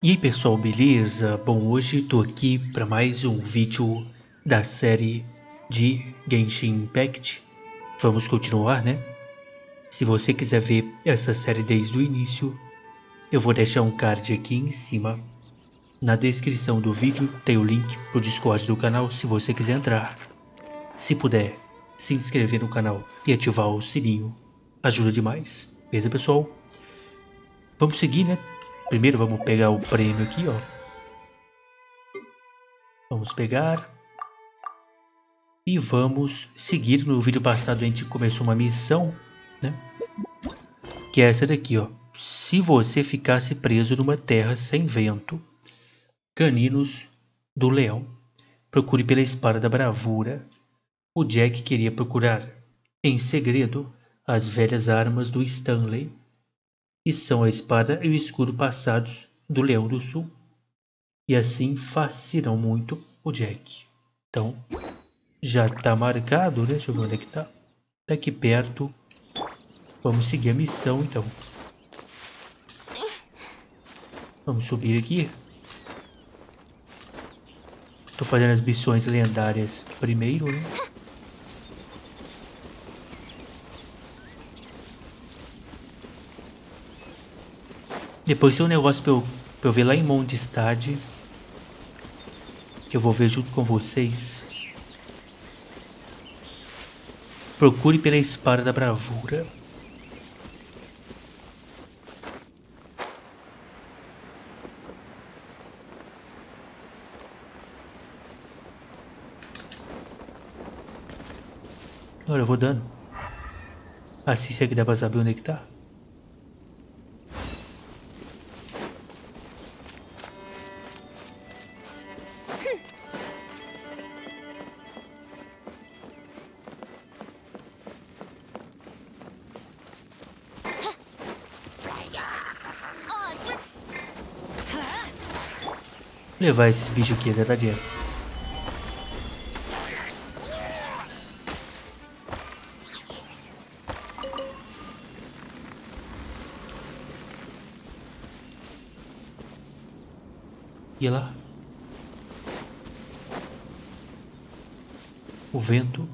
E aí pessoal, beleza? Bom, hoje tô aqui para mais um vídeo da série de Genshin Impact. Vamos continuar, né? Se você quiser ver essa série desde o início, eu vou deixar um card aqui em cima. Na descrição do vídeo tem o link pro Discord do canal se você quiser entrar. Se puder, se inscrever no canal e ativar o sininho, ajuda demais. Beleza, pessoal? Vamos seguir, né? Primeiro vamos pegar o prêmio aqui, ó. Vamos pegar e vamos seguir. No vídeo passado a gente começou uma missão, né? Que é essa daqui, ó. Se você ficasse preso numa terra sem vento, caninos do leão, procure pela espada da bravura. O Jack queria procurar em segredo as velhas armas do Stanley, que são a espada e o escudo passados do Leão do Sul, e assim fascinam muito o Jack. Então já tá marcado, né? Deixa eu ver onde é que tá. Tá aqui perto. Vamos seguir a missão então. Vamos subir aqui. Tô fazendo as missões lendárias primeiro, né? Depois tem um negócio pra eu ver lá em Mondstadt, que eu vou ver junto com vocês. Procure pela espada da bravura. Olha, eu vou dando. Assim será que dá pra saber onde é que tá? Levar esses bichos aqui, é verdade essa. E lá. O vento.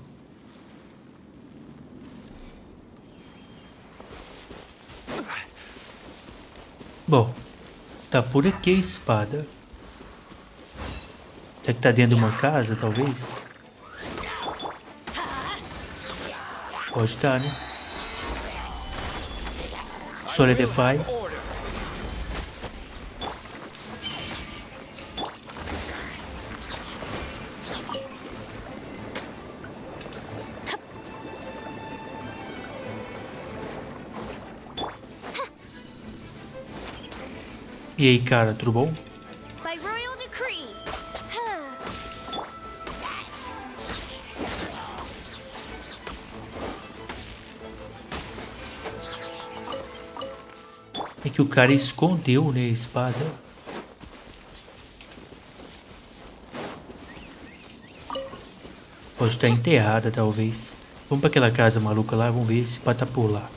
Bom, tá por aqui a espada. Será que tá dentro de uma casa, talvez? Pode estar, né? Solidify. E aí, cara, tudo bom? By royal decree. É que o cara escondeu, né, a espada. Pode estar enterrada, talvez. Vamos pra aquela casa maluca lá, vamos ver se pode tá por lá.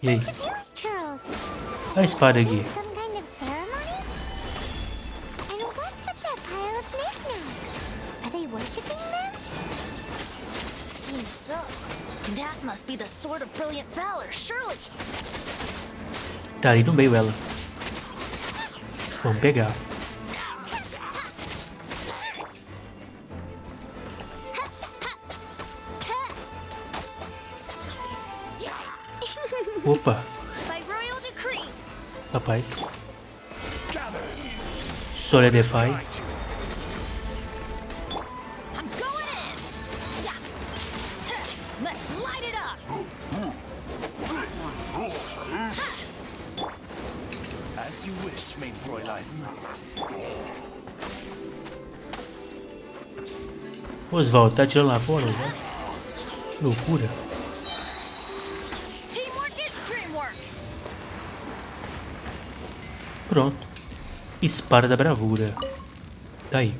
E aí? A espada aqui. Some kind of ceremony? And what's with that pile of knickknacks? Are they worshipping them? Seems so. That must be the sword of brilliant valor, surely. Tá ali no meio ela. Vamos pegar. Opa, By royal decree. rapaz. Solidify. I'm going in. Yeah. Let's light it up. As you wish, mein Fräulein. Oswaldo, tá atirando lá fora, Oswaldo? Loucura. Teamwork is dreamwork. Pronto. Espada da bravura. Tá aí.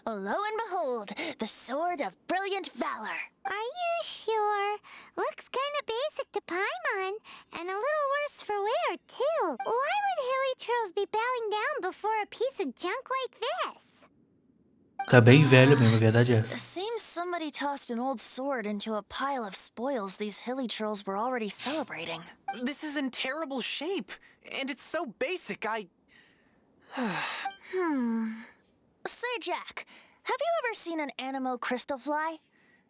Lo and behold, the sword of brilliant valor. Are you sure? Looks kinda basic to Paimon, and a little worse for wear, too. Why would hilly trolls be bowing down before a piece of junk like this? Tá bem velho mesmo, a verdade é It essa. seems somebody tossed an old sword into a pile of spoils these hilly trolls were already celebrating. This is in terrible shape, and it's so basic, Say, Jack, have you ever seen an anemo crystal fly?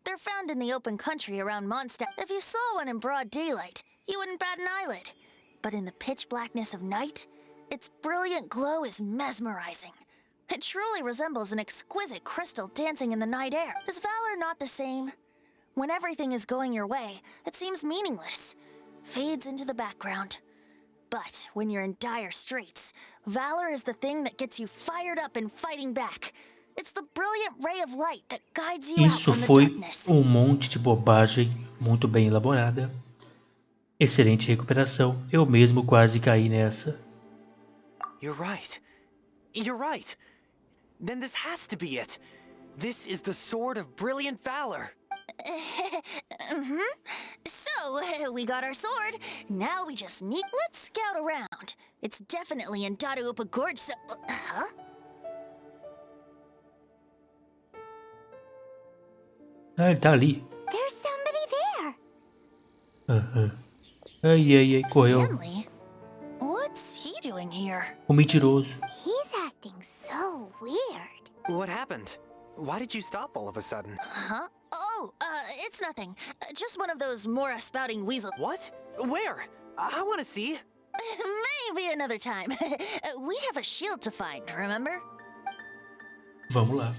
They're found in the open country around Mondstadt. If you saw one in broad daylight, you wouldn't bat an eyelid. But in the pitch blackness of night, its brilliant glow is mesmerizing. It truly resembles an exquisite crystal dancing in the night air. Is valor not the same? When everything is going your way, it seems meaningless, fades into the background. But when you're in dire straits, valor is the thing that gets you fired up and fighting back. It's the brilliant ray of light that guides you out Isso from the foi darkness. monte de bobagem, muito bem elaborada. Excelente recuperação. Eu mesmo quase caí nessa. You're right. You're right. Then this has to be it. This is the sword of brilliant valor. So, we got our sword. Now we just need... Let's scout around. It's definitely in Dada-upa Gorge, so... Huh? Ah, ele tá ali. There's somebody there. Aham. Ai, correu. Stanley? What's he doing here? O mentiroso. He's acting so weird. What happened? Why did you stop all of a sudden? Huh? Oh, it's nothing. Just one of those Mora-spouting weasel... What? Where? I want to see. Maybe another time. We have a shield to find, remember? Vamos lá.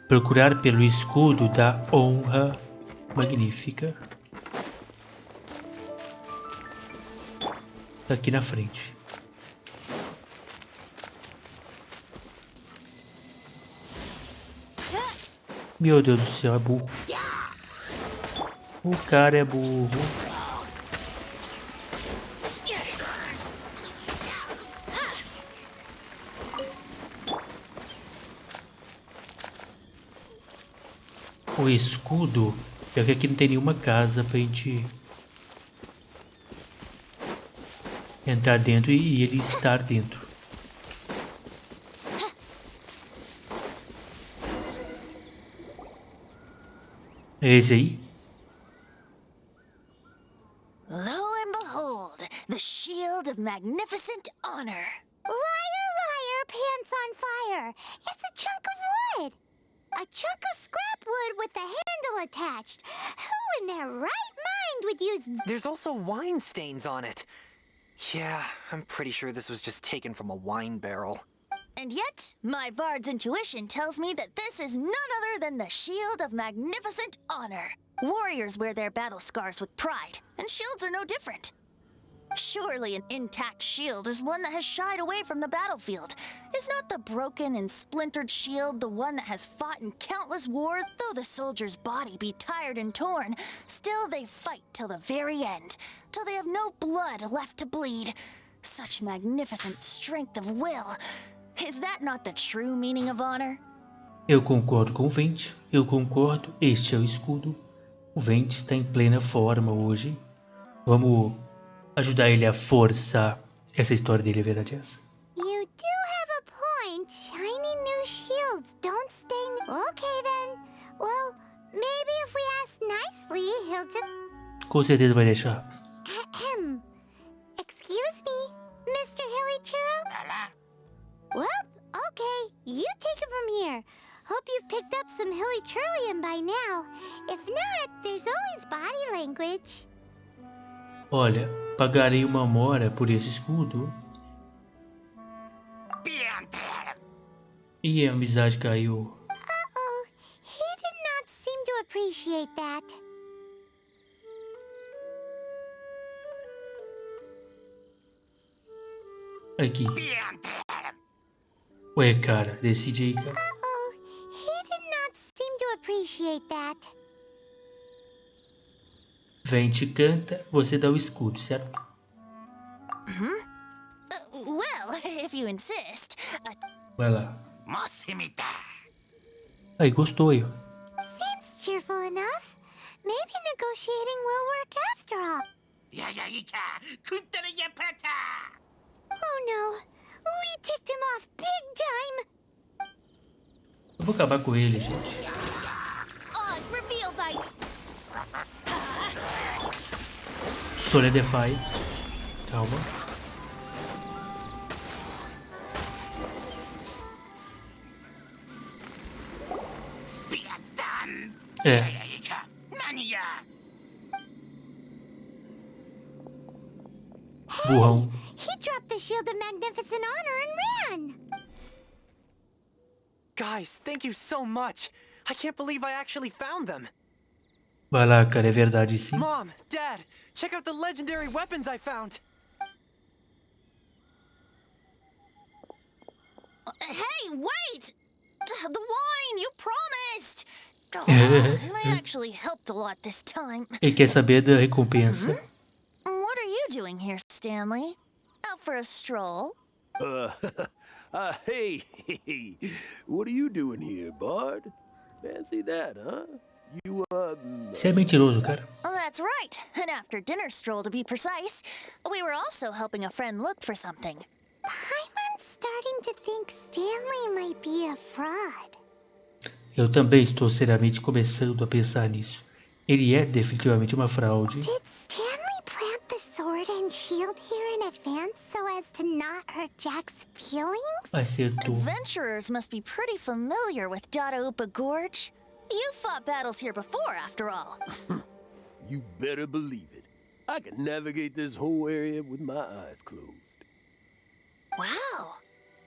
Procurar pelo escudo da honra magnífica. Tá aqui na frente. Meu Deus do céu, é burro. O cara é burro. O escudo é que aqui não tem nenhuma casa pra gente entrar dentro e ele estar dentro. É esse aí? Lo and behold, the shield of magnificent honor. Liar, liar, pants on fire. It's a chunk of wood. A chunk of scrap wood with the handle attached. Who in their right mind would use... There's also wine stains on it. Yeah, I'm pretty sure this was just taken from a wine barrel. And yet, my bard's intuition tells me that this is none other than the shield of magnificent honor. Warriors wear their battle scars with pride, and shields are no different. Surely an intact shield is one that has shied away from the battlefield. Is not the broken and splintered shield the one that has fought in countless wars? Though the soldier's body be tired and torn, still they fight till the very end, till they have no blood left to bleed. Such magnificent strength of will. Is that not the true meaning of honor? Eu concordo com o Vente. Eu concordo. Este é o escudo. O Vente está em plena forma hoje. Vamos ajudar ele a forçar essa história dele, é verdade essa? You do have a point. Shiny new shields don't stain... Okay then. Well, maybe if we ask nicely, he'll just... Com certeza vai deixar. Ahem. Excuse me, Mr. Hilly Churro? Well, okay. You take it from here. Hope you've picked up some Hilly Churlian by now. If not, there's always body language. Olha, pagarei uma mora por esse escudo. E a amizade caiu. Uh-oh. He did not seem to appreciate that. Aqui. Ué, cara, decide aí, cara. Uh-oh. He did not seem to appreciate that. Vente canta, você dá o escudo, certo? Well, if you insist. Vai lá. Aí, gostou aí, ó. Seems cheerful enough. Maybe negotiating will work after all. Oh no, we ticked him off big time. Eu vou acabar com ele, gente. Oz revealed by Solidify. Calma. É. Burrão. He dropped the shield of magnificent honor and ran. Guys, thank you so much. I can't believe I actually found them. Vai lá, cara, é verdade sim. Mom, Dad, check out the legendary weapons I found. Hey, wait! The wine, you promised! Oh, I actually helped a lot this time. Ele quer saber da recompensa. What are you doing here, Stanley? Out for a stroll? Hey, what are you doing here, Bard? Fancy that, huh? You, Você é mentiroso, cara. Oh, that's right. An after-dinner stroll, to be precise. We were also helping a friend look for something. Paimon's starting to think Stanley might be a fraud. Eu também estou seriamente começando a pensar nisso. Ele é definitivamente uma fraude. Did Stanley plant the sword and shield here in advance so as to not hurt Jack's feelings? Acertou. Adventurers must be pretty familiar with Upa Gorge. You fought battles here before, after all. You better believe it. I can navigate this whole area with my eyes closed. Wow.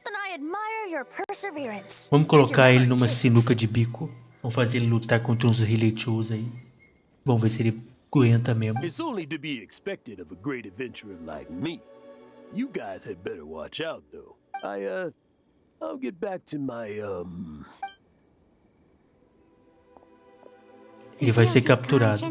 Then I admire your perseverance. Vamos colocar ele numa sinuca de bico. Vamos fazer ele lutar contra uns Hilechus aí. Vamos ver se ele aguenta mesmo. It's only to be expected of a great adventurer like me. You guys had better watch out, though. I'll get back to my, Ele vai ser capturado.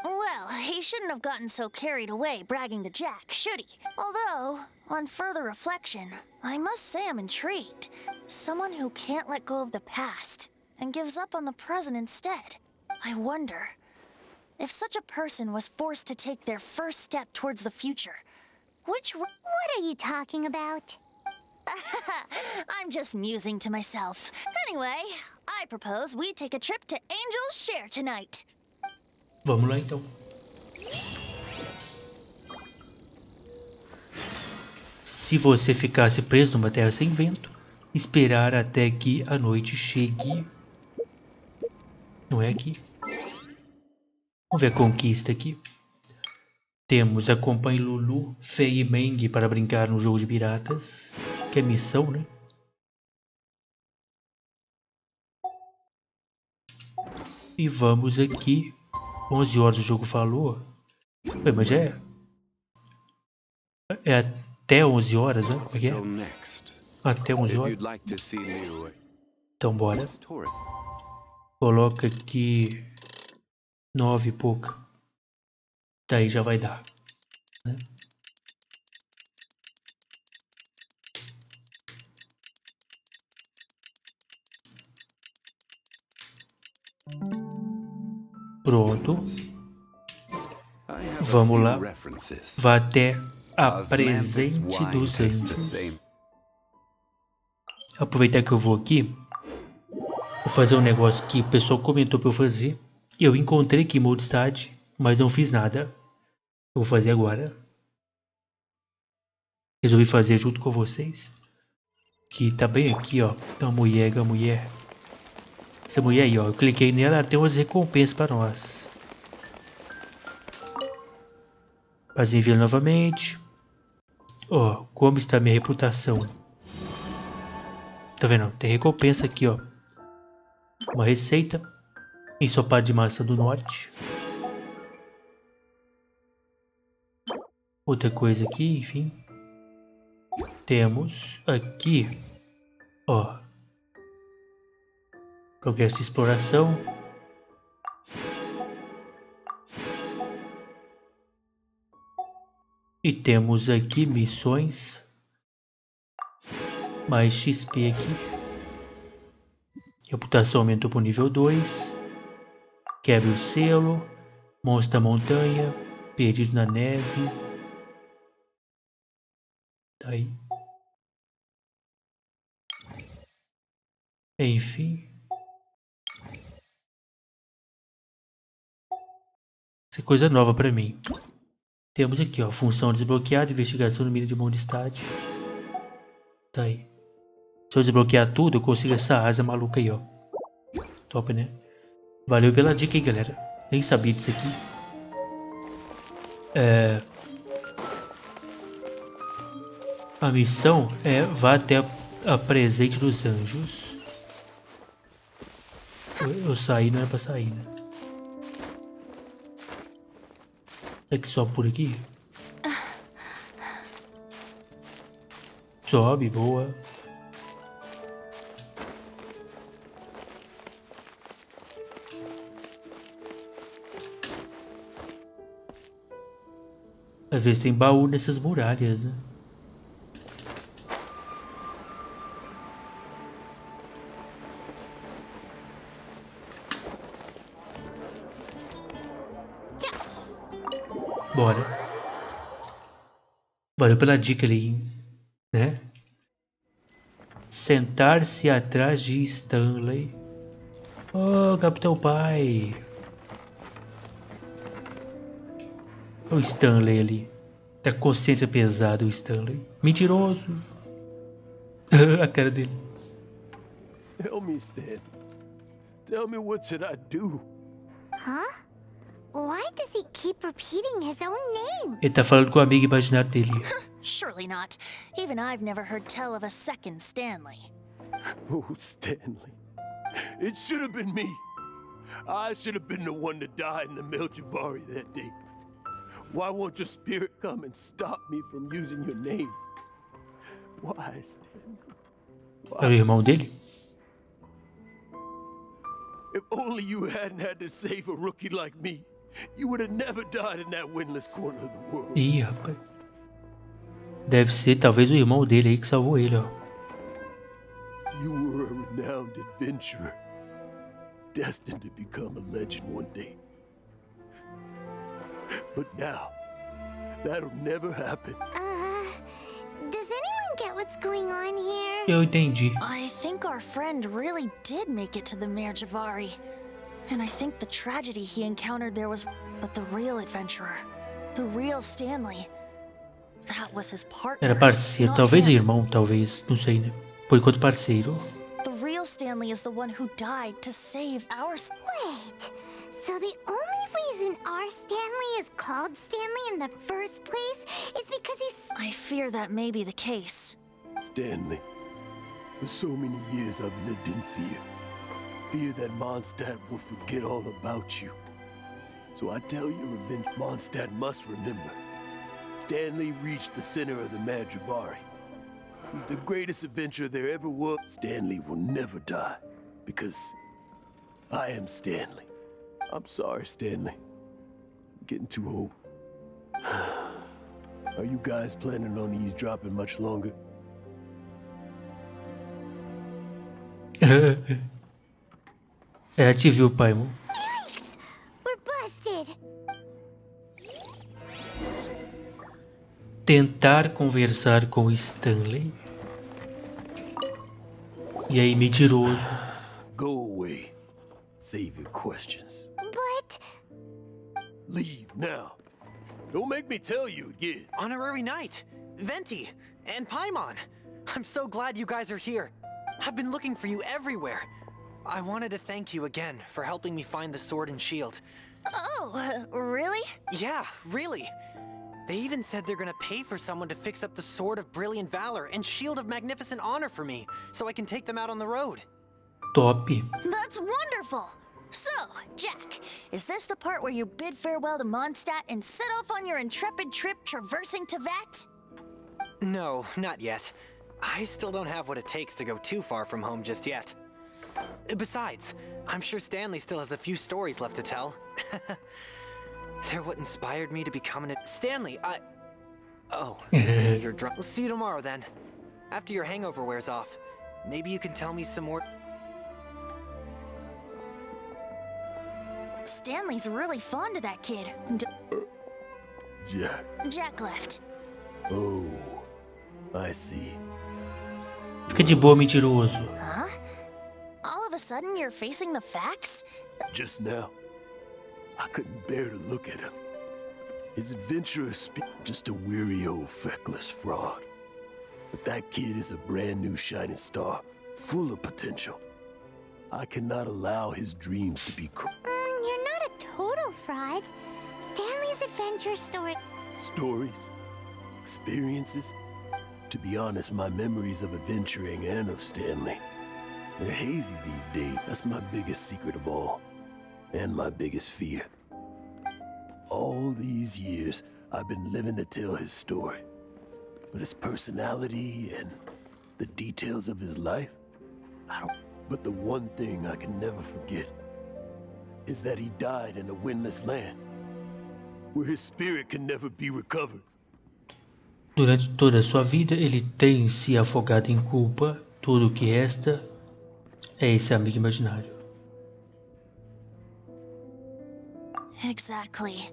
Well, he shouldn't have gotten so carried away bragging to Jack, should he? Although, on further reflection, I must say I'm intrigued. Someone who can't let go of the past and gives up on the present instead. I wonder if such a person was forced to take their first step towards the future. What are you talking about? I'm just musing to myself. Anyway, I propose we take a trip to Angel's Share tonight. Vamos lá então. Se você ficasse preso numa terra sem vento, esperar até que a noite chegue. Não é aqui. Vamos ver a conquista aqui. Temos acompanhe Lulu, Fei e Meng para brincar no jogo de piratas. Que é missão, né? E vamos aqui. 11 horas o jogo falou. Ué, mas já é. É até 11 horas, né? Como é que é? Até 11 horas. Então bora. Coloca aqui 9 e pouca. Daí já vai dar, né? Pronto. Vamos lá. Vá até a presente dos anjos. Aproveitar que eu vou aqui. Vou fazer um negócio que o pessoal comentou para eu fazer. Eu encontrei aqui Modestad, mas não fiz nada. Eu vou fazer agora. Resolvi fazer junto com vocês. Que tá bem aqui, ó. Então a mulher. Essa mulher aí, ó. Eu cliquei nela, ela tem umas recompensas para nós. Fazer envio novamente. Ó, como está minha reputação. Tá vendo? Tem recompensa aqui, ó. Uma receita. Ensopado de maçã do norte. Outra coisa aqui, enfim. Temos aqui, ó, progresso de exploração. E temos aqui missões. Mais XP aqui. Reputação aumentou para o nível 2. Quebre o selo. Monstro da montanha. Perdido na neve. Tá aí. Enfim. Isso é coisa nova para mim. Temos aqui, ó, função desbloqueada, investigação no mínimo de Mondstadt. Tá aí. Se eu desbloquear tudo, eu consigo essa asa maluca aí, ó. Top, né? Valeu pela dica aí, galera. Nem sabia disso aqui. A missão é vá até a presente dos anjos. Eu saí, não era pra sair, né? É que só por aqui? Sobe, boa. Às vezes tem baú nessas muralhas, né? Bora. Valeu pela dica ali, né? Sentar-se atrás de Stanley. Oh, Capitão Pai. O Stanley ali. Tá com consciência pesada o Stanley. Mentiroso. A cara dele. Tell me, Stan. Tell me, what should I do? Huh? Why does he keep repeating his own name? Ele tá falando com o amigo imaginário dele. Surely not. Even I've never heard tell of a second Stanley. Oh, Stanley. It should have been me. I should have been the one to die in the Melchivari that day. Why won't your spirit come and stop me from using your name? Why, Stanley? Era o irmão dele? If only you hadn't had to save a rookie like me, you would have never died in that windless corner of the world. Ih, rapaz. Deve ser talvez o irmão dele aí que salvou ele, ó. You were a renowned adventurer, destined to become a legend one day. But now, that'll never happen. Does anyone get what's going on here? Eu entendi. I think our friend really did make it to the Merjavari. And I think the tragedy he encountered there was... But the real adventurer, the real Stanley, that was his partner. Era parceiro, not talvez him. irmão, talvez, não sei, né? Por enquanto parceiro. The real Stanley is the one who died to save our... Wait, so the only reason our Stanley is called Stanley in the first place is because he's... I fear that may be the case. Stanley, for so many years I've lived in fear. Fear that Mondstadt will forget all about you. So I tell you, Mondstadt must remember. Stanley reached the center of the Madrivari. He's the greatest adventurer there ever was. Stanley will never die, because I am Stanley. I'm sorry, Stanley. I'm getting too old. Are you guys planning on eavesdropping much longer? É, te viu, pai, irmão. Yikes! We're busted! Tentar conversar com Stanley. E aí, mentiroso. Go away. Save your questions. But... Leave now. Don't make me tell you again. Honorary Knight, Venti, and Paimon. I'm so glad you guys are here. I've been looking for you everywhere. I wanted to thank you again for helping me find the sword and shield. Oh, really? Yeah, really. They even said they're gonna pay for someone to fix up the Sword of Brilliant Valor and Shield of Magnificent Honor for me, so I can take them out on the road. Top. That's wonderful! So, Jack, is this the part where you bid farewell to Mondstadt and set off on your intrepid trip traversing Tevat? No, not yet. I still don't have what it takes to go too far from home just yet. Besides, I'm sure Stanley still has a few stories left to tell. They're what inspired me to become an... Stanley, Oh, you're drunk. We'll see you tomorrow then. After your hangover wears off. Maybe you can tell me some more... Stanley's really fond of that kid. Jack. Jack left. Oh, I see. Fica de boa, mentiroso. Huh? All of a sudden, you're facing the facts? Just now, I couldn't bear to look at him. His adventurous just a weary old feckless fraud. But that kid is a brand new shining star, full of potential. I cannot allow his dreams to be You're not a total fraud. Stanley's adventure story. Stories? Experiences? To be honest, my memories of adventuring and of Stanley, they're hazy these days. That's my biggest secret of all. And my biggest fear. All these years, I've been living to tell his story. But his personality and the details of his life, I don't... But the one thing I can never forget is that he died in a windless land, where his spirit can never be recovered. Durante toda a sua vida, ele tem se afogado em culpa. Tudo o que resta é esse amigo imaginário. Exactly.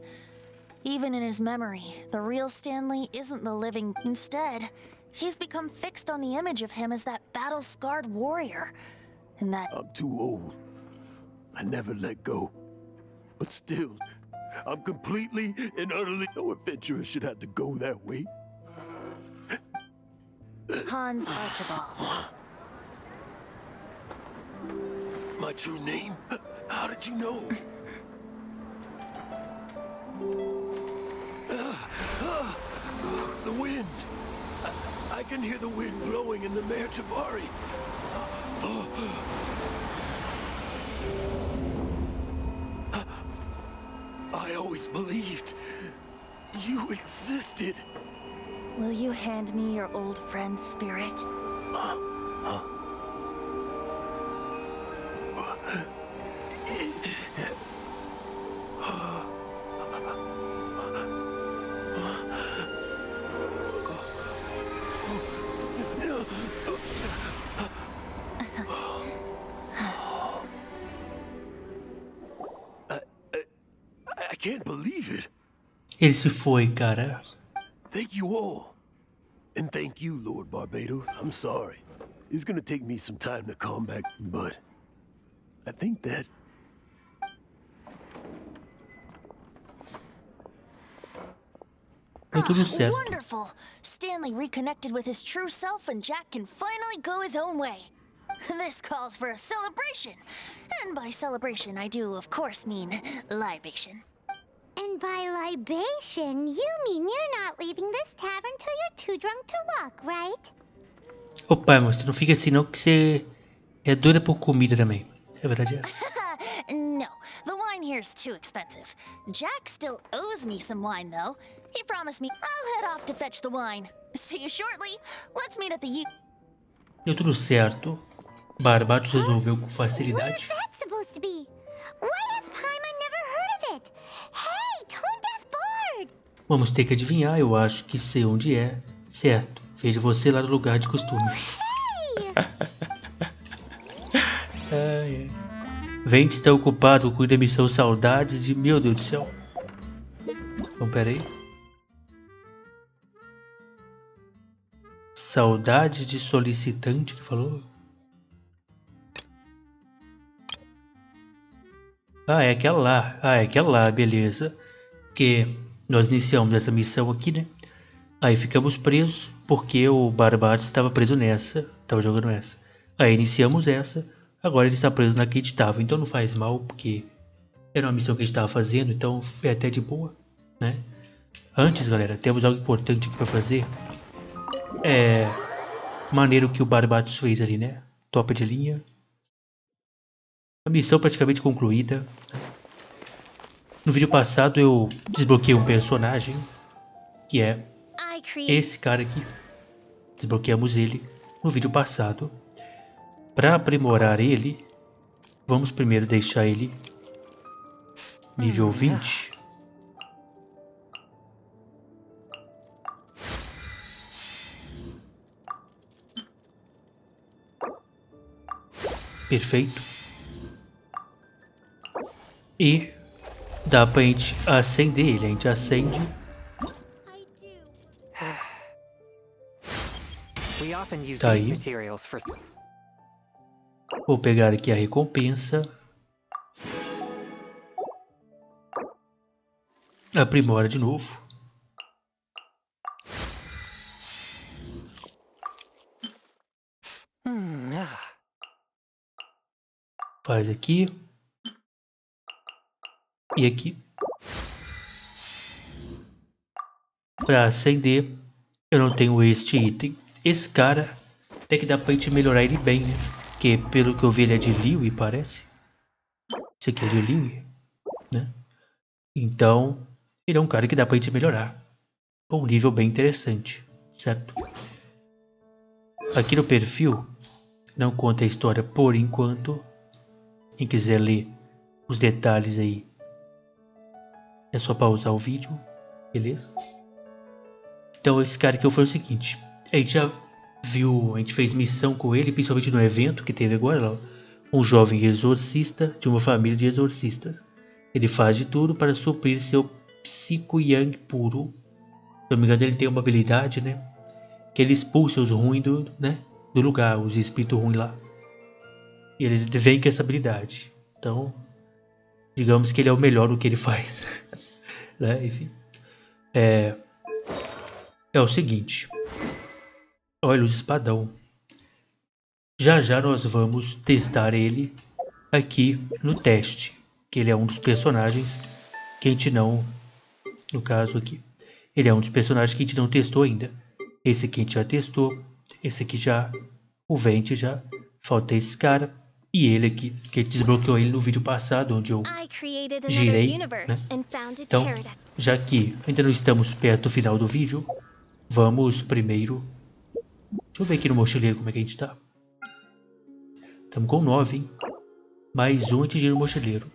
Even in his memory, the real Stanley isn't the living. Instead, he's become fixed on the image of him as that battle-scarred warrior. And that... I'm too old. I never let go. But still, I'm completely and utterly... No adventurer should have to go that way. Hans Archibald. My true name? How did you know? The wind. I can hear the wind blowing in the Mare Javari. I always believed you existed. Will you hand me your old friend's spirit? I can't believe it. Ele se foi, cara. Thank you all. And thank you, Lord Barbados. I'm sorry. It's gonna take me some time to calm back, but I think that... Deu tudo certo. Wonderful! Stanley reconnected with his true self and Jack can finally go his own way. This calls for a celebration. And by celebration, I do, of course, mean libation. And by libation, you mean you're not leaving this tavern till you're too drunk to walk, right? Opa, irmão, você não fica assim não, que você é doida por comida também. É verdade essa. No, the wine here's too expensive. Jack still owes me some wine, though. He promised me I'll head off to fetch the wine. See you shortly. Let's meet at the Deu tudo certo. Barbados resolveu com Where's facilidade. that supposed to be? Why has Paimon never heard of it? Hey, Tone Deaf Bard! Vamos ter que adivinhar, eu acho que sei onde é. Certo, veja você lá no lugar de costume. Hey! Vente está ocupado com a missão Saudades de... Meu Deus do céu. Então, pera aí. Saudades de solicitante que falou? Ah, é aquela lá. Ah, é aquela lá, beleza. Porque nós iniciamos essa missão aqui, né? Aí ficamos presos porque o Barbados estava preso nessa. Estava jogando essa. Aí iniciamos essa. Agora ele está preso na que a gente estava. Então não faz mal, porque era uma missão que a gente estava fazendo. Então foi até de boa, né? Antes, galera, temos algo importante aqui para fazer. Maneiro que o Barbados fez ali, né? Top de linha. A missão praticamente concluída. No vídeo passado eu desbloqueei um personagem, que é esse cara aqui. Desbloqueamos ele no vídeo passado. Para aprimorar ele, vamos primeiro deixar ele nível 20. Perfeito. E dá pra gente acender ele. A gente acende. We often use Tá these aí. materials for Vou pegar aqui a recompensa. Aprimora de novo. Faz aqui. E aqui. Para acender, eu não tenho este item. Esse cara, até que dá pra gente melhorar ele bem, né? Porque pelo que eu vi ele é de Liu, parece. Esse aqui é de Liu, né? Então, ele é um cara que dá pra gente melhorar. Com um nível bem interessante, certo? Aqui no perfil, não conta a história por enquanto. Quem quiser ler os detalhes aí, é só pausar o vídeo, beleza? Então esse cara aqui foi o seguinte, a gente já viu, a gente fez missão com ele, principalmente no evento que teve agora, um jovem exorcista de uma família de exorcistas. Ele faz de tudo para suprir seu psico yang puro. Se não me engano ele tem uma habilidade, né? Que ele expulsa os ruins do lugar, os espíritos ruins lá. E ele vem com essa habilidade. Então, digamos que ele é o melhor no que ele faz. Né? Enfim. É o seguinte. Olha o espadão. Já já nós vamos testar ele aqui no teste. Que ele é um dos personagens que a gente não... No caso aqui. Ele é um dos personagens que a gente não testou ainda. Esse aqui a gente já testou. Esse aqui já. O Vente já. Falta esse cara. E ele aqui, que desbloqueou ele no vídeo passado, onde eu girei, né? Então, já que ainda não estamos perto do final do vídeo, vamos primeiro... Deixa eu ver aqui no mochileiro como é que a gente tá. Estamos com 9, hein? Mais um a gente gira no mochileiro.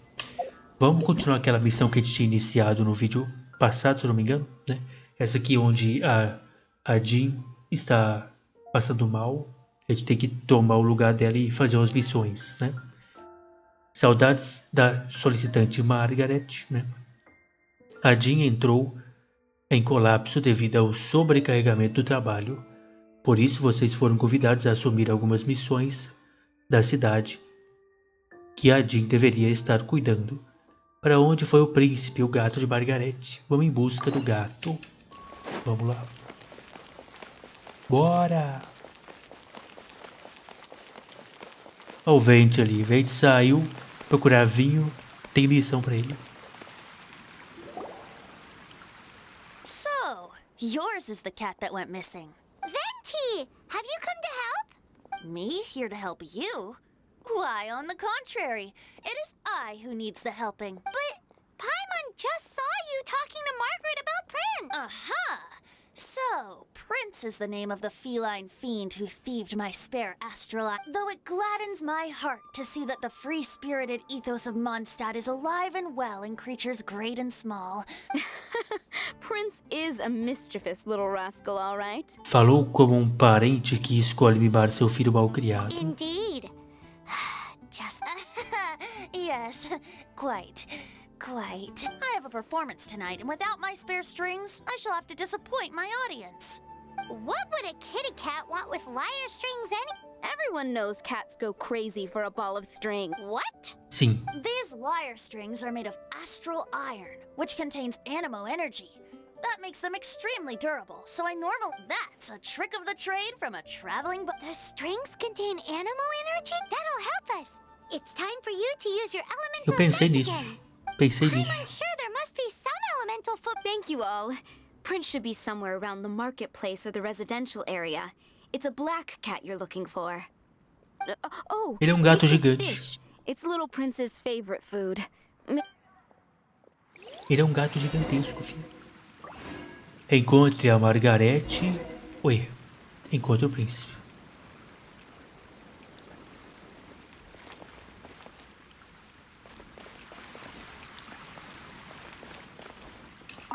Vamos continuar aquela missão que a gente tinha iniciado no vídeo passado, se eu não me engano, né? Essa aqui onde a Jean está passando mal. A gente tem que tomar o lugar dela e fazer as missões, né? Saudades da solicitante Margaret, né? A Jean entrou em colapso devido ao sobrecarregamento do trabalho. Por isso, vocês foram convidados a assumir algumas missões da cidade que a Jean deveria estar cuidando. Para onde foi o príncipe, o gato de Margaret? Vamos em busca do gato. Vamos lá. Bora! Olha o Vente ali. O Vente saiu procurar vinho. Tem missão pra ele. So, yours is the cat that went missing. Venti, have you come to help? Me here to help you? Why, on the contrary, it is I who needs the helping. But Paimon just saw you talking to Margaret about Prince. Aha! So, Prince is the name of the feline fiend who thieved my spare astral eye. Though it gladdens my heart to see that the free-spirited ethos of Mondstadt is alive and well in creatures great and small. Prince is a mischievous little rascal, all right. Falou como parente que escolhe mimar seu filho malcriado. Indeed. Just... Yes, quite. I have a performance tonight, and without my spare strings, I shall have to disappoint my audience. What would a kitty cat want with lyre strings Everyone knows cats go crazy for a ball of string. What? Sim. These lyre strings are made of astral iron, which contains animo energy. That makes them extremely durable, so that's a trick of the trade from a traveling The strings contain animo energy? That'll help us. It's time for you to use your elemental Eu pensei sense nisso. again. Pensei I'm nisso. unsure there must be some elemental foot. Thank you all. Prince should be somewhere around the marketplace or the residential area. It's a black cat you're looking for. Oh, Ele é gato take this gigante. fish. It's little Prince's favorite food. Ele é gato gigantesco, filho. Encontre a Margaret. Oi. Encontre o príncipe.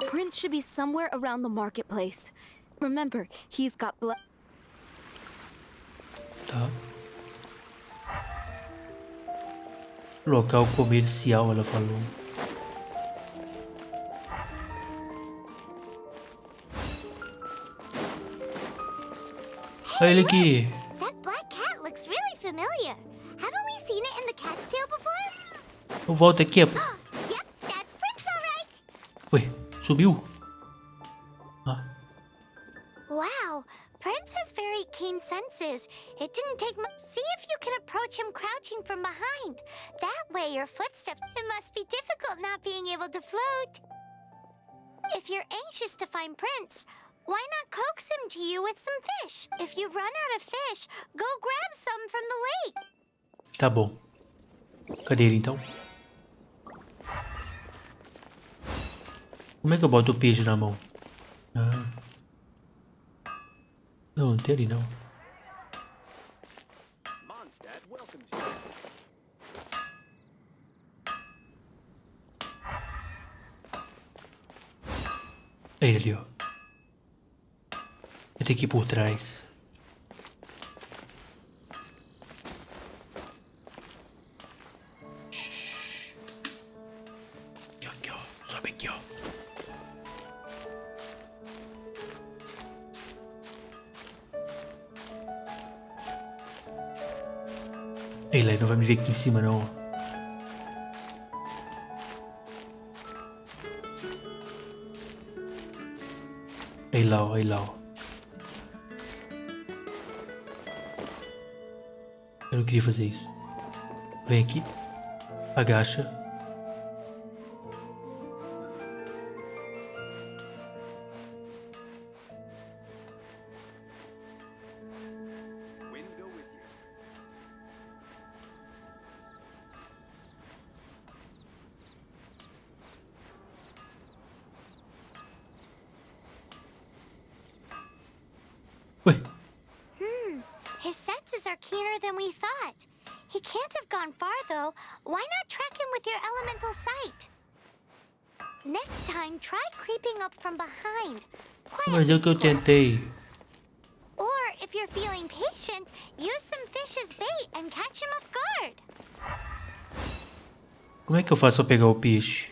Prince should be somewhere around the marketplace. Remember, he's got blood. Tá. Local comercial, ela falou. Olha ele aqui. That black cat looks really familiar. Haven't we seen it in the cat's tail before? Eu volto aqui. Yep, that's Prince, all right. Ué, subiu? Ah, Wow, Prince has very keen senses. It didn't take much. See if you can approach him crouching from behind. That way your footsteps. It must be difficult not being able to float. If you're anxious to find Prince, why not coax him to you with some fish? If you run out of fish, go grab some from the lake. tá bom. Cadê ele então? Como é que eu boto o peixe na mão? Ah. Não, não tem ali não. Mondstadt welcomes you. É ele ali, ó. Eu tenho que ir por trás. Shhh. Aqui, ó. Sobe aqui, ó. Ele aí não vai me ver aqui em cima, não. Aí lá, ó. Aí lá, ó. Eu não queria fazer isso. Vem aqui. Agacha. Wind go with you. Ué, His senses are keener than we thought. He can't have gone far, though. Why not track him with your elemental sight? Next time, try creeping up from behind. mas é o que eu tentei. Or, if you're feeling patient, use some fish as bait and catch him off guard. Como é que eu faço pra pegar o peixe?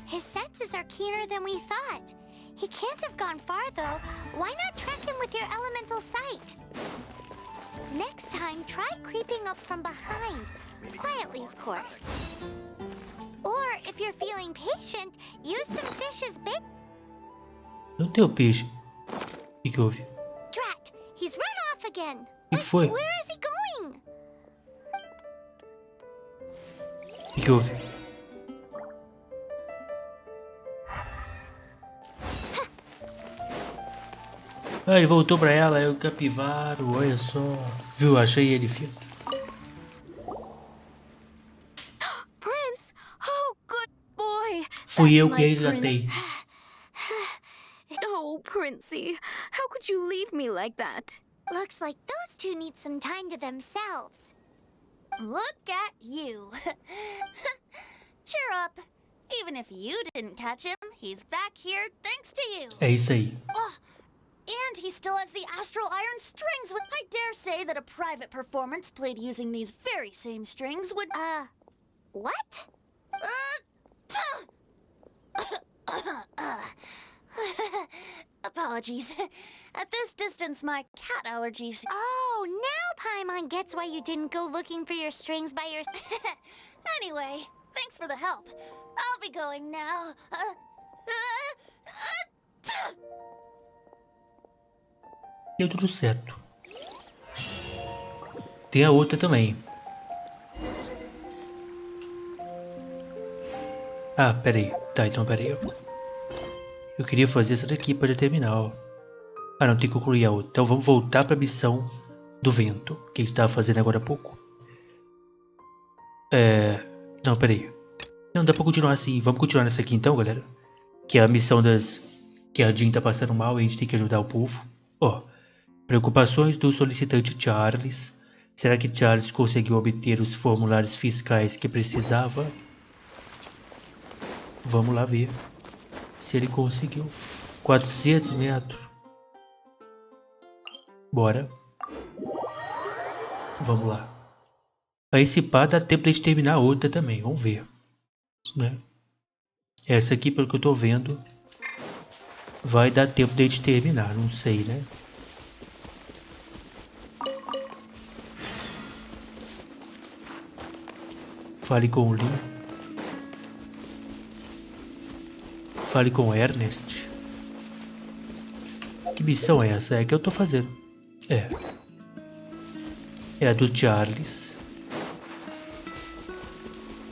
His senses are keener than we thought. He can't have gone far, though. Why not track him with your elemental sight? Next time, try creeping up from behind. Quietly, of course. Or, if you're feeling patient, use some fish as bait. Não tem o peixe. O que houve? Drat! He's run off again. O que foi? Where is he going? O que houve? Ah, ele voltou pra ela, é o capivaro, olha só. Viu, achei ele, filho. Prince! Oh, good boy! Fui eu That's que my resgatei. Oh, Princey, how could you leave me like that? Looks like those two need some time to themselves. Look at you. Cheer up. Even if you didn't catch him, he's back here thanks to you. É isso aí. Oh, and he still has the astral iron strings. I dare say that a private performance played using these very same strings would... What? Apologies. At this distance, my cat allergies... Oh, now Paimon gets why you didn't go looking for your strings by your... Anyway, thanks for the help. I'll be going now. Deu tudo certo. Tem a outra também. Ah, pera aí. Tá, então pera aí. Eu queria fazer essa daqui para terminar, ó. Ah, não, tem que concluir a outra. Então vamos voltar para a missão do vento, que a gente estava fazendo agora há pouco. Não, pera aí. Não, dá pra continuar assim. Vamos continuar nessa aqui então, galera. Que é a missão das... Que a Jean tá passando mal e a gente tem que ajudar o povo. Ó. Preocupações do solicitante Charles. Será que Charles conseguiu obter os formulários fiscais que precisava? Vamos lá ver se ele conseguiu. 400 metros. Bora. Vamos lá. Aí se pá, dá tempo de a gente terminar a outra também. Vamos ver. Né? Essa aqui, pelo que eu tô vendo, vai dar tempo de a gente terminar. Não sei, né? Fale com o Lee. Fale com o Ernest. Que missão é essa? É a que eu tô fazendo. É. É a do Charles.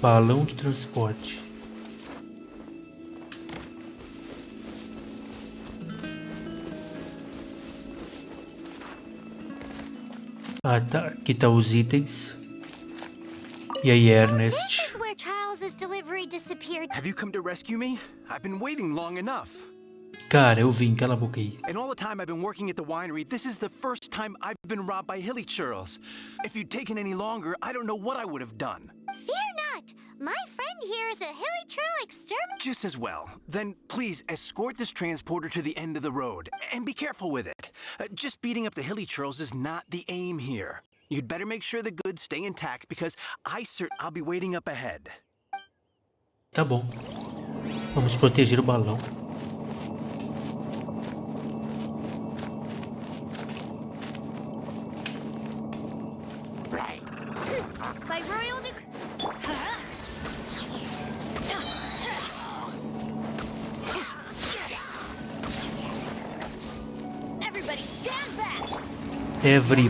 Balão de transporte. Ah, tá. Aqui tá os itens. E aí, Ernest? This is where Charles's delivery disappeared. Have you come to rescue me? I've been waiting long enough. Cara, eu vim, cala a boca aí. And all the time I've been working at the winery, this is the first time I've been robbed by hilly churls. If you'd taken any longer, I don't know what I would have done. Fear not! My friend here is a hilly churl exterminator. Just as well. Then please escort this transporter to the end of the road. And be careful with it. Just beating up the hilly churls is not the aim here. You'd better make sure the goods stay intact because I'll be waiting up ahead. Tá bom. Vamos proteger o balão. By royal Everybody stand back! Everybody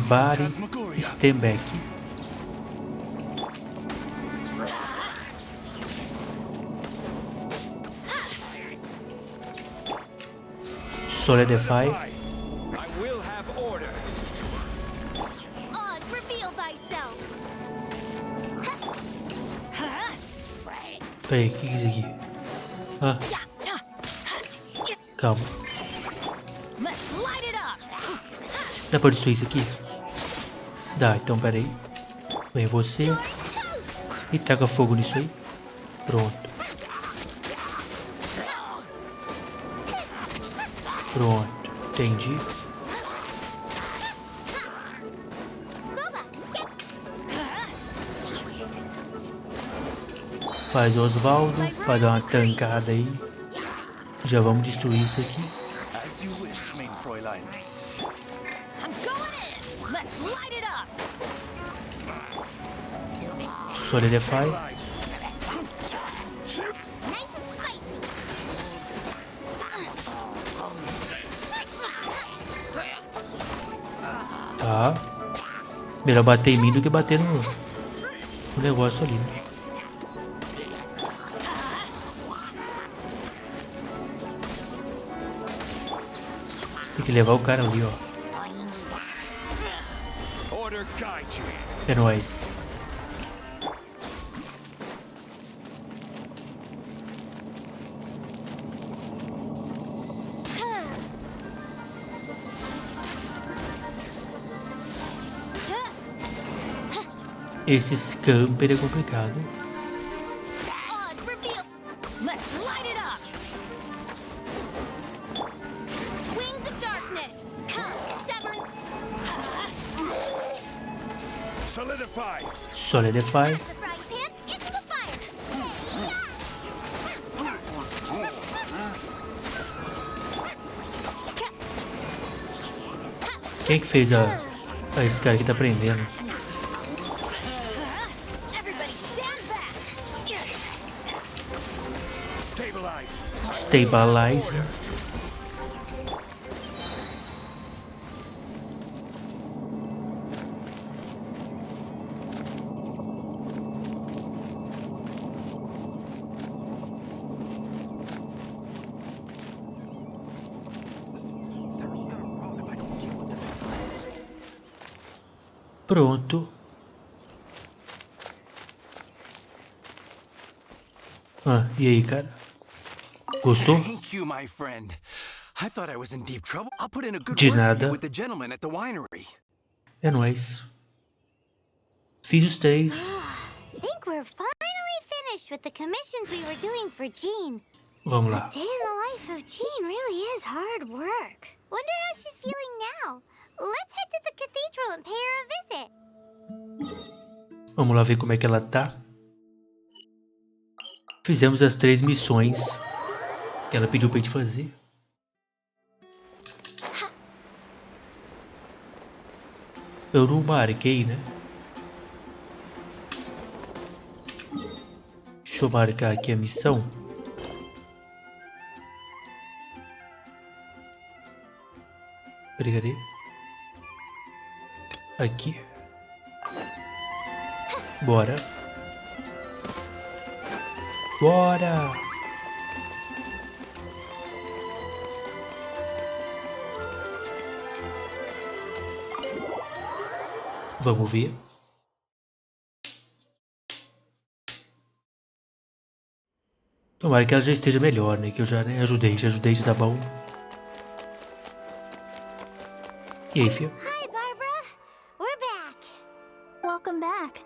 stand back. Solidify. I will have order. Oz, reveal thyself. Peraí, o que é isso aqui? Ah, calma. Let's light it up! Dá pra destruir isso aqui? Dá, então peraí. Vem você. E taca fogo nisso aí. Pronto. Pronto, entendi. Faz o Osvaldo para dar uma tancada aí. Já vamos destruir isso aqui. As you wish, mein Fräulein. I'm going in! Let's light it up! Solidify. Nice and spicy. Tá. Melhor bater em mim do que bater no negócio ali, né? Tem que levar o cara ali, ó. Order guide you. É nóis. Esse scamper é complicado. Oz, reveal. Let's light it up! Wings of darkness. Come, sever. Solidify. Solidify. The frying pan into the fire. Quem que fez esse cara que tá prendendo? Everybody stand back! Stabilize. Stabilize. Pronto. Ah, e aí, cara? Gostou? Thank you, my friend. I thought I was in deep trouble. I'll put in a good De word for nada. you with the gentleman at the winery. É nóis. Fiz os 3. Think we're finally finished with the commissions we were doing for Jean. Vamos A lá. day in the life of Jean really is hard work. Wonder how she's feeling now. Let's head to the cathedral and pay her a visit. Vamos lá ver como é que ela tá. Fizemos as 3 missões que ela pediu pra gente fazer. Eu não marquei, né? Deixa eu marcar aqui a missão. Cadê? Aqui. Bora. Bora! Vamos ver. Tomara que ela já esteja melhor, né? Que eu já ajudei, já tá bom. E aí, filho? Hi, Barbara. We're back. Welcome back.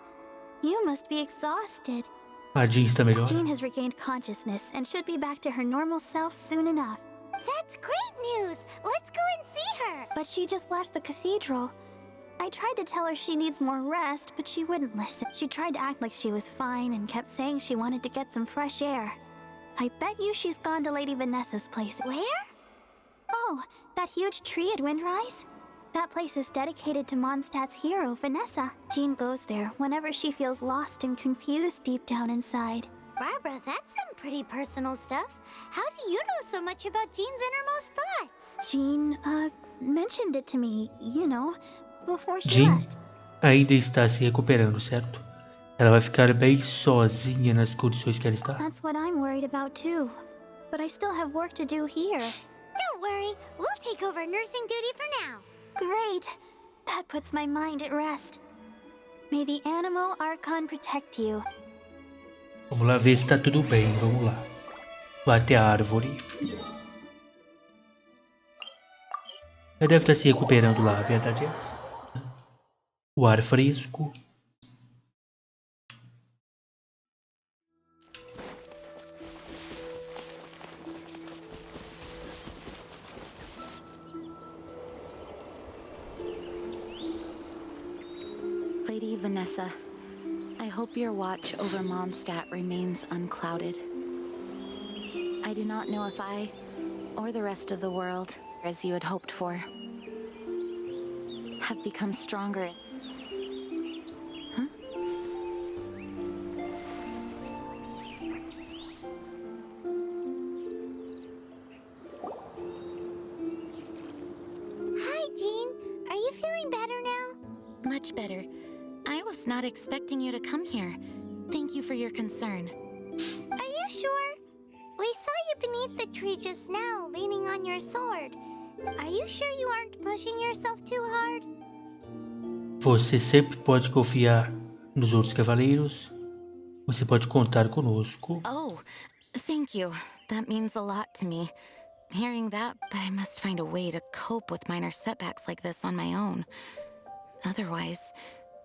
You must be exhausted. A Jean está melhor. Jean has regained consciousness and should be back to her normal self soon enough. That's great news. Let's go and see her. But she just left the cathedral. I tried to tell her she needs more rest, but she wouldn't listen. She tried to act like she was fine and kept saying she wanted to get some fresh air. I bet you she's gone to Lady Vanessa's place. Where? Oh, that huge tree at Windrise? That place is dedicated to Mondstadt's hero, Vanessa. Jean goes there whenever she feels lost and confused deep down inside. Barbara, that's some pretty personal stuff. How do you know so much about Jean's innermost thoughts? Jean, mentioned it to me, you know, before she Jean left. ainda está se recuperando, certo? Ela vai ficar bem sozinha nas condições que ela está. That's what I'm worried about too. But I still have work to do here. Don't worry, we'll take over nursing duty for now. Great. That puts my mind at rest. May the Animo Archon protect you. Vamos lá ver se tá tudo bem, vamos lá. Vai até a árvore. Ela deve estar se recuperando lá, a verdade é essa. O ar fresco. Lady Vanessa, I hope your watch over Mondstadt remains unclouded. I do not know if I, or the rest of the world, as you had hoped for, have become stronger. Huh? Hi, Jean. Are you feeling better now? Much better. I was not expecting you to come here. Thank you for your concern. Are you sure? We saw you beneath the tree just now, leaning on your sword. Are you sure you aren't pushing yourself too hard? Você sempre pode confiar nos outros cavaleiros. Você pode contar conosco. Oh, thank you. That means a lot to me. Hearing that, but I must find a way to cope with minor setbacks like this on my own. Otherwise,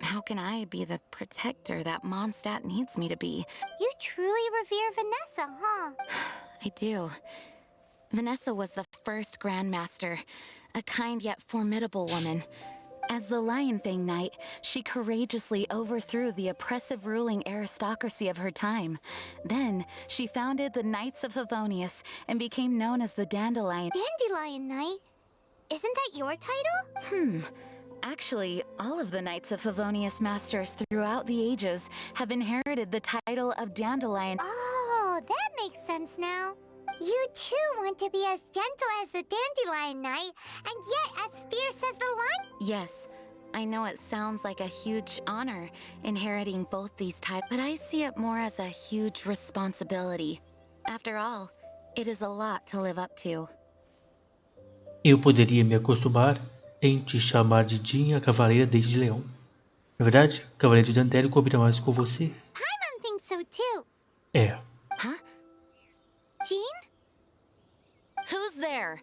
how can I be the protector that Mondstadt needs me to be? You truly revere Vanessa, huh? I do. Vanessa was the first Grandmaster, a kind yet formidable woman. As the Lion Fang Knight, she courageously overthrew the oppressive ruling aristocracy of her time. Then, she founded the Knights of Favonius and became known as the Dandelion. Dandelion Knight? Isn't that your title? Actually, all of the Knights of Favonius Masters throughout the ages have inherited the title of Dandelion. Oh, that makes sense now. You too want to be as gentle as the Dandelion Knight, and yet as fierce as the Lion. Yes, I know it sounds like a huge honor, inheriting both these titles, but I see it more as a huge responsibility. After all, it is a lot to live up to. Eu poderia me acostumar em te chamar de Jean, a Cavaleira Dente de Leão. Na verdade, Cavaleiro de Antélio combina mais com você. Paimon thinks so too. É. Huh? Jean? Who's there?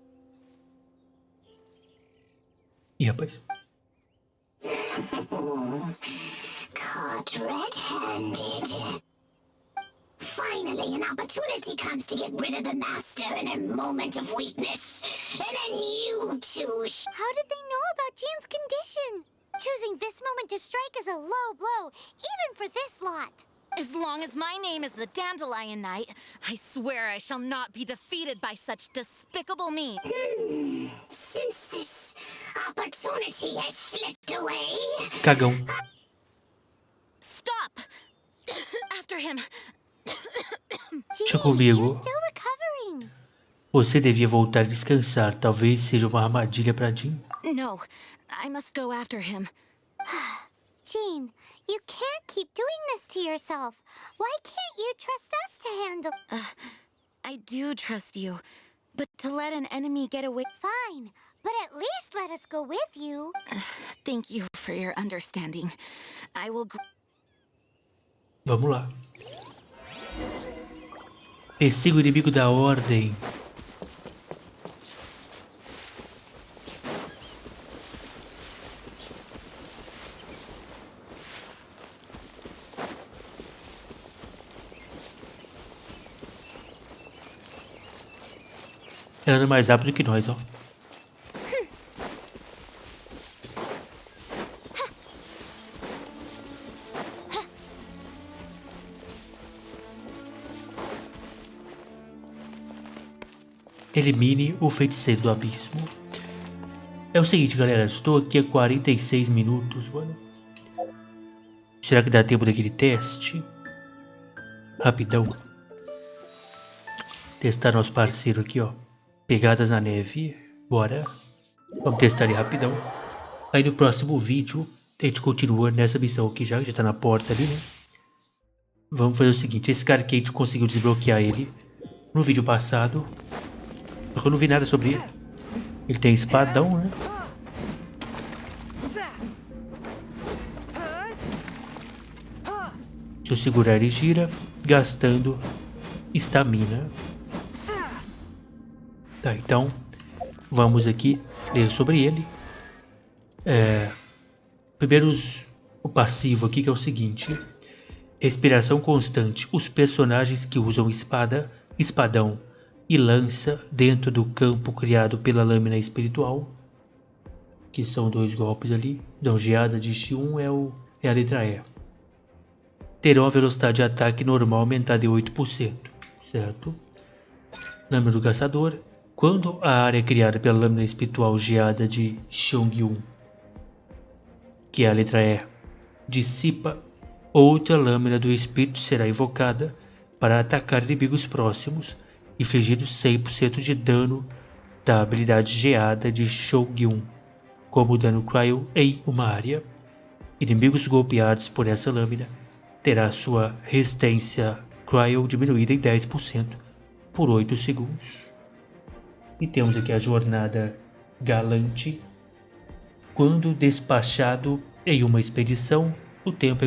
Ih, rapaz. Caught red-handed. Finally, an opportunity comes to get rid of the Master in a moment of weakness. And then you two... How did they know about Jean's condition? Choosing this moment to strike is a low blow, even for this lot. As long as my name is the Dandelion Knight, I swear I shall not be defeated by such despicable means. Since this opportunity has slipped away... Cagão. Stop! After him. Deixa comigo. You're still recovering. Você devia voltar a descansar. Talvez seja uma armadilha para Jean. No, I must go after him. Jean, you can't keep doing this to yourself. Why can't you trust us to handle... I do trust you, but to let an enemy get away... Fine, but at least let us go with you. Thank you for your understanding. I will... Vamos lá. Persiga o inimigo da ordem. Ela anda mais rápido que nós, ó. Elimine o feiticeiro do abismo. É o seguinte, galera. Estou aqui há 46 minutos, mano. Será que dá tempo daquele teste? Rapidão. Testar nosso parceiro aqui, ó. Pegadas na neve. Bora. Vamos testar ele rapidão. Aí no próximo vídeo a gente continua nessa missão aqui já. Já tá na porta ali, né? Vamos fazer o seguinte. Esse cara aqui a gente conseguiu desbloquear ele no vídeo passado. Eu não vi nada sobre ele. Ele tem espadão, né? Se eu segurar ele gira, gastando estamina. Tá, então vamos aqui ler sobre ele. Primeiro o passivo aqui, que é o seguinte: respiração constante. Os personagens que usam espada, espadão e lança dentro do campo criado pela lâmina espiritual, que são 2 golpes ali, dão geada de X1 é a letra E, terão a velocidade de ataque normal aumentada em 8%, certo? Lâmina do caçador. Quando a área criada pela lâmina espiritual geada de Chongyun, que é a letra E, dissipa, outra lâmina do espírito será invocada para atacar inimigos próximos, infligindo 100% de dano da habilidade geada de Chongyun, como dano cryo em uma área. Inimigos golpeados por essa lâmina terá sua resistência cryo diminuída em 10% por 8 segundos. E temos aqui a jornada galante. Quando despachado em uma expedição, o tempo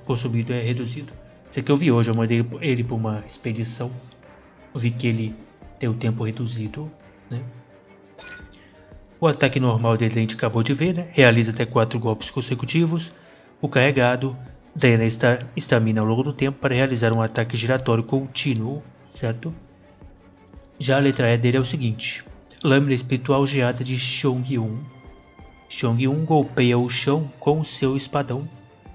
consumido é reduzido. Isso aqui eu vi hoje, eu mandei ele para uma expedição. Eu vi que ele tem o tempo reduzido, né? O ataque normal dele a gente acabou de ver, né? Realiza até 4 golpes consecutivos. O carregado drena estamina ao longo do tempo para realizar um ataque giratório contínuo, certo? Já a letra E dele é o seguinte: lâmina espiritual geada de Chongyun. Chongyun golpeia o chão com seu espadão,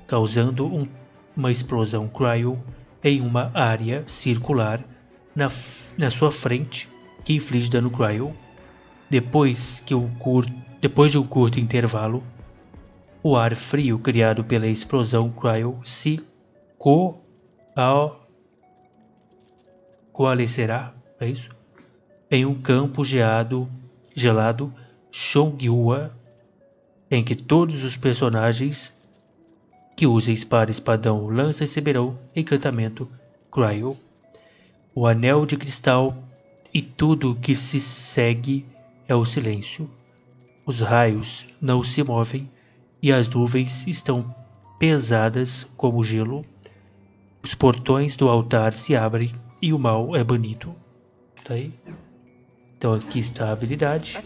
causando uma explosão cryo em uma área circular na sua frente, que inflige dano cryo. Depois de um curto intervalo, o ar frio criado pela explosão cryo se coalescerá, é isso? Em um campo gelado Chongyun, em que todos os personagens que usem espada, espadão, lança receberão encantamento cryo. O anel de cristal e tudo que se segue é o silêncio. Os raios não se movem e as nuvens estão pesadas como gelo. Os portões do altar se abrem e o mal é banido. Tá aí? Então aqui está a habilidade.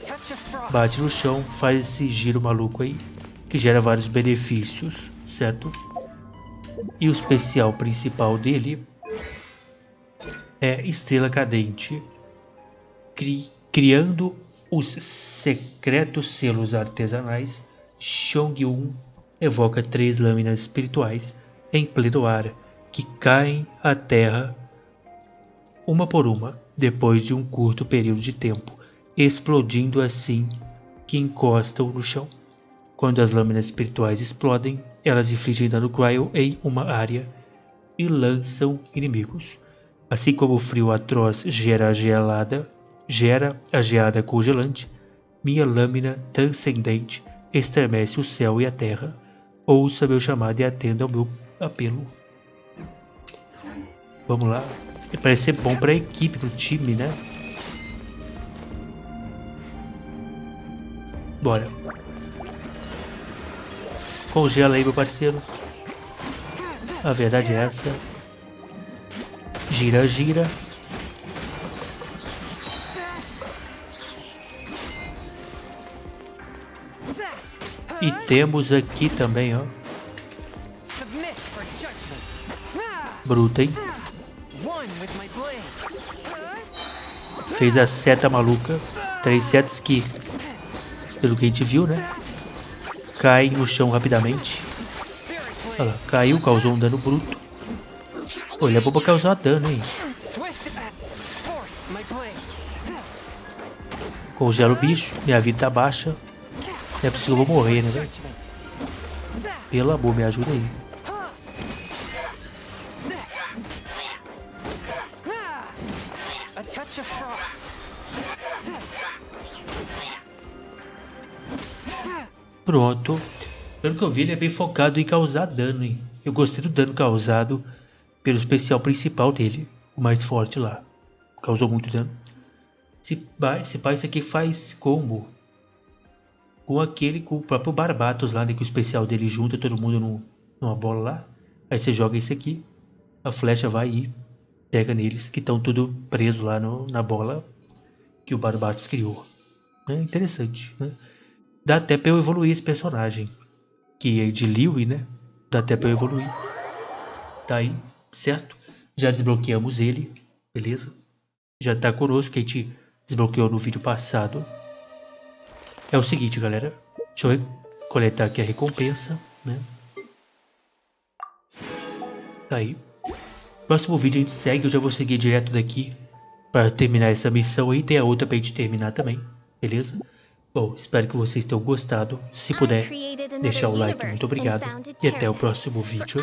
Bate no chão, faz esse giro maluco aí, que gera vários benefícios, certo? E o especial principal dele é Estrela Cadente, criando os secretos selos artesanais. Chongyun evoca 3 lâminas espirituais em pleno ar, que caem à terra uma por uma, depois de um curto período de tempo, explodindo assim que encostam no chão. Quando as lâminas espirituais explodem, elas infligem dano cryo em uma área e lançam inimigos. Assim como o frio atroz gera a geada congelante, minha lâmina transcendente estremece o céu e a terra. Ouça meu chamado e atenda ao meu apelo. Vamos lá. Parece ser bom para a equipe, para o time, né? Bora. Congela aí, meu parceiro. A verdade é essa. Gira, gira. E temos aqui também, ó. Bruta, hein? Fez a seta maluca. 3 setas que, pelo que a gente viu, né? Caem no chão rapidamente. Olha lá, caiu, causou um dano bruto. Olha, é bom pra causar dano, hein? Congela o bicho, minha vida tá baixa. É possível que eu vou morrer, né, velho? Pelo amor, me ajuda aí. Pronto. Pelo que eu vi, ele é bem focado em causar dano, hein? Eu gostei do dano causado pelo especial principal dele, o mais forte lá. Causou muito dano. Se pá, isso aqui faz combo com o próprio Barbatos lá, né? Que o especial dele junta todo mundo numa bola lá. Aí você joga esse aqui, a flecha vai e pega neles que estão tudo preso lá na bola que o Barbatos criou. É interessante, né? Dá até pra eu evoluir esse personagem, que é de Liu, né? Dá até pra eu evoluir. Tá aí, certo? Já desbloqueamos ele, beleza? Já tá conosco, que a gente desbloqueou no vídeo passado. É o seguinte, galera. Deixa eu coletar aqui a recompensa, né? Tá aí. Próximo vídeo a gente segue, eu já vou seguir direto daqui para terminar essa missão aí. Tem a outra pra gente terminar também, beleza? Bom, espero que vocês tenham gostado. Se puder, deixar o like, muito obrigado. E até o próximo vídeo.